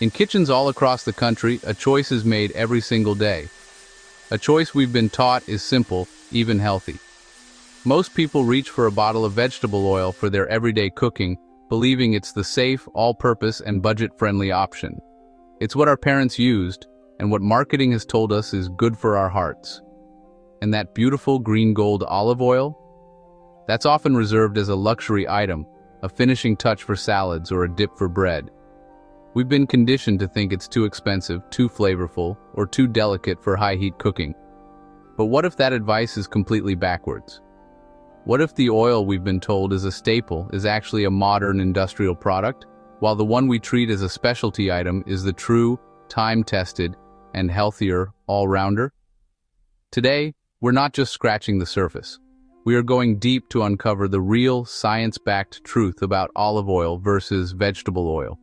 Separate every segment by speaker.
Speaker 1: In kitchens all across the country, a choice is made every single day. A choice we've been taught is simple, even healthy. Most people reach for a bottle of vegetable oil for their everyday cooking, believing it's the safe, all-purpose, and budget-friendly option. It's what our parents used, and what marketing has told us is good for our hearts. And that beautiful green gold olive oil? That's often reserved as a luxury item, a finishing touch for salads or a dip for bread. We've been conditioned to think it's too expensive, too flavorful, or too delicate for high-heat cooking. But what if that advice is completely backwards? What if the oil we've been told is a staple is actually a modern industrial product, while the one we treat as a specialty item is the true, time-tested, and healthier all-rounder? Today, we're not just scratching the surface. We are going deep to uncover the real, science-backed truth about olive oil versus vegetable oil.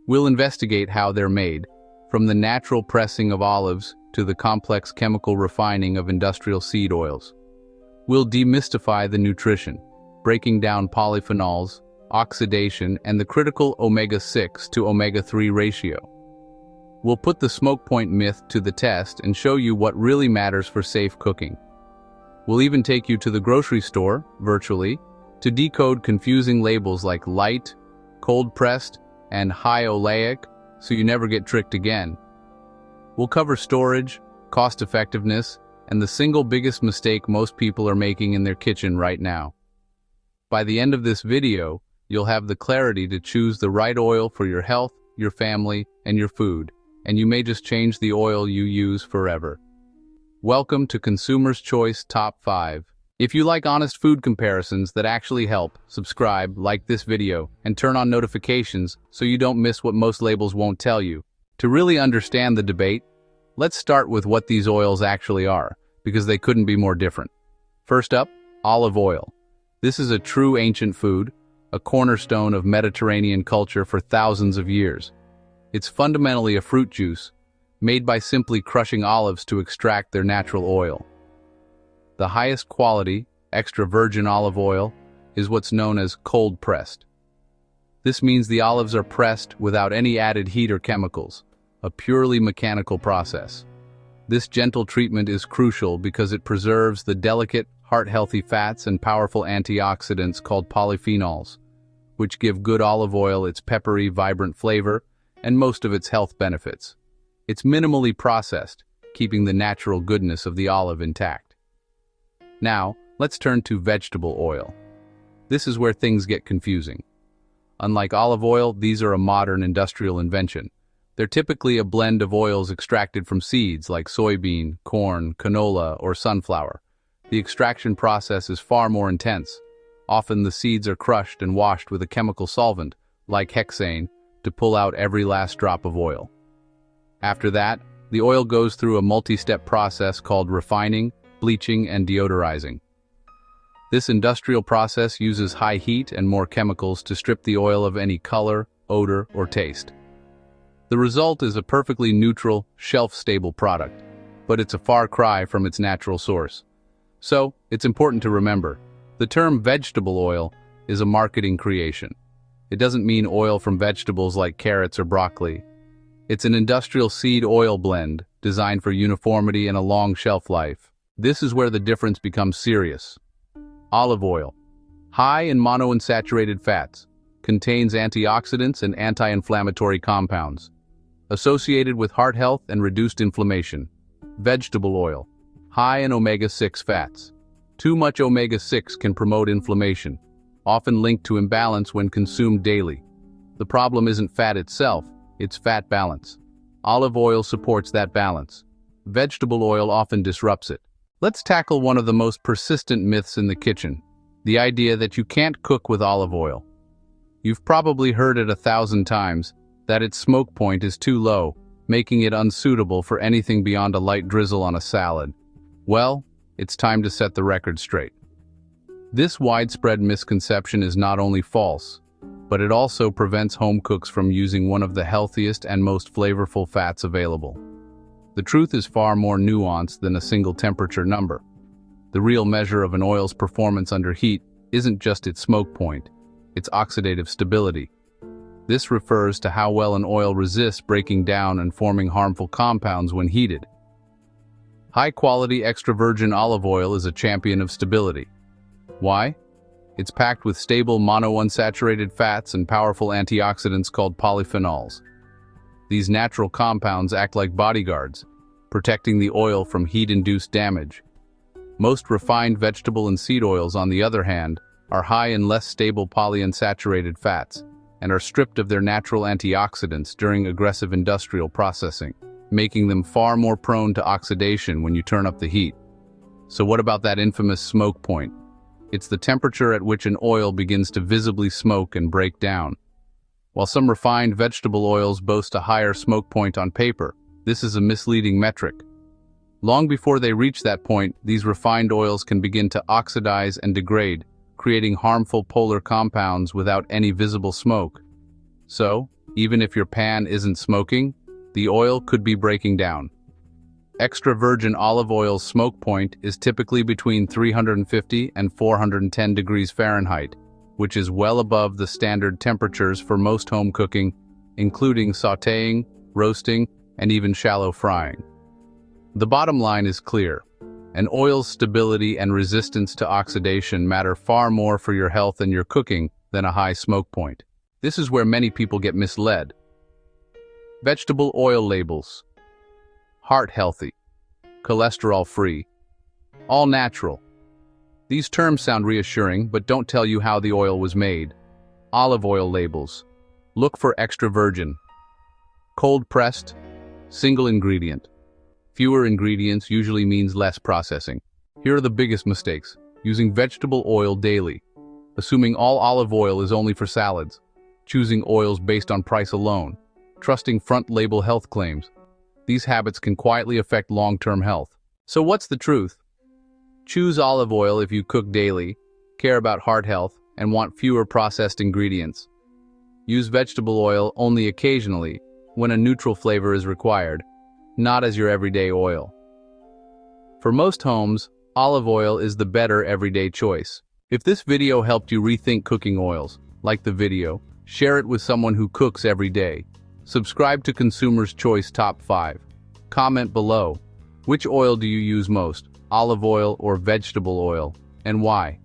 Speaker 1: We'll investigate how they're made, from the natural pressing of olives to the complex chemical refining of industrial seed oils. We'll demystify the nutrition, breaking down polyphenols, oxidation, and the critical omega-6 to omega-3 ratio. We'll put the smoke point myth to the test and show you what really matters for safe cooking. We'll even take you to the grocery store, virtually, to decode confusing labels like light, cold-pressed, and high oleic, so you never get tricked again. We'll cover storage, cost-effectiveness, and the single biggest mistake most people are making in their kitchen right now. By the end of this video, you'll have the clarity to choose the right oil for your health, your family, and your food, and you may just change the oil you use forever. Welcome to Consumer's Choice Top 5. If you like honest food comparisons that actually help, subscribe, like this video, and turn on notifications so you don't miss what most labels won't tell you. To really understand the debate, let's start with what these oils actually are, because they couldn't be more different. First up, olive oil. This is a true ancient food, a cornerstone of Mediterranean culture for thousands of years. It's fundamentally a fruit juice, made by simply crushing olives to extract their natural oil. The highest quality, extra virgin olive oil is what's known as cold-pressed. This means the olives are pressed without any added heat or chemicals, a purely mechanical process. This gentle treatment is crucial because it preserves the delicate, heart-healthy fats and powerful antioxidants called polyphenols, which give good olive oil its peppery, vibrant flavor and most of its health benefits. It's minimally processed, keeping the natural goodness of the olive intact. Now, let's turn to vegetable oil. This is where things get confusing. Unlike olive oil, these are a modern industrial invention. They're typically a blend of oils extracted from seeds like soybean, corn, canola, or sunflower. The extraction process is far more intense. Often the seeds are crushed and washed with a chemical solvent, like hexane, to pull out every last drop of oil. After that, the oil goes through a multi-step process called refining, bleaching, and deodorizing. This industrial process uses high heat and more chemicals to strip the oil of any color, odor, or taste. The result is a perfectly neutral, shelf-stable product, but it's a far cry from its natural source. So, it's important to remember, the term vegetable oil is a marketing creation. It doesn't mean oil from vegetables like carrots or broccoli. It's an industrial seed oil blend designed for uniformity and a long shelf life. This is where the difference becomes serious. Olive oil, high in monounsaturated fats, contains antioxidants and anti-inflammatory compounds, associated with heart health and reduced inflammation. Vegetable oil, high in omega-6 fats. Too much omega-6 can promote inflammation, often linked to imbalance when consumed daily. The problem isn't fat itself, it's fat balance. Olive oil supports that balance. Vegetable oil often disrupts it. Let's tackle one of the most persistent myths in the kitchen, the idea that you can't cook with olive oil. You've probably heard it 1,000 times, that its smoke point is too low, making it unsuitable for anything beyond a light drizzle on a salad. Well, it's time to set the record straight. This widespread misconception is not only false, but it also prevents home cooks from using one of the healthiest and most flavorful fats available. The truth is far more nuanced than a single temperature number. The real measure of an oil's performance under heat isn't just its smoke point, its oxidative stability. This refers to how well an oil resists breaking down and forming harmful compounds when heated. High-quality extra virgin olive oil is a champion of stability. Why? It's packed with stable monounsaturated fats and powerful antioxidants called polyphenols. These natural compounds act like bodyguards, protecting the oil from heat-induced damage. Most refined vegetable and seed oils, on the other hand, are high in less stable polyunsaturated fats and are stripped of their natural antioxidants during aggressive industrial processing, making them far more prone to oxidation when you turn up the heat. So what about that infamous smoke point? It's the temperature at which an oil begins to visibly smoke and break down. While some refined vegetable oils boast a higher smoke point on paper, this is a misleading metric. Long before they reach that point, these refined oils can begin to oxidize and degrade, creating harmful polar compounds without any visible smoke. So, even if your pan isn't smoking, the oil could be breaking down. Extra virgin olive oil's smoke point is typically between 350 and 410 degrees Fahrenheit, which is well above the standard temperatures for most home cooking, including sautéing, roasting, and even shallow frying. The bottom line is clear. An oil's stability and resistance to oxidation matter far more for your health and your cooking than a high smoke point. This is where many people get misled. Vegetable oil labels. Heart healthy. Cholesterol-free. All natural. These terms sound reassuring, but don't tell you how the oil was made. Olive oil labels. Look for extra virgin. Cold-pressed. Single ingredient. Fewer ingredients usually means less processing. Here are the biggest mistakes. Using vegetable oil daily. Assuming all olive oil is only for salads. Choosing oils based on price alone. Trusting front label health claims. These habits can quietly affect long-term health. So what's the truth? Choose olive oil if you cook daily, care about heart health, and want fewer processed ingredients. Use vegetable oil only occasionally, when a neutral flavor is required, not as your everyday oil. For most homes, olive oil is the better everyday choice. If this video helped you rethink cooking oils, like the video, share it with someone who cooks every day. Subscribe to Consumer's Choice Top 5. Comment below. Which oil do you use most, olive oil or vegetable oil, and why?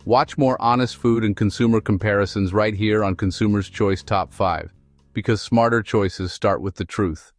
Speaker 1: Watch more honest food and consumer comparisons right here on Consumer's Choice Top 5, because smarter choices start with the truth.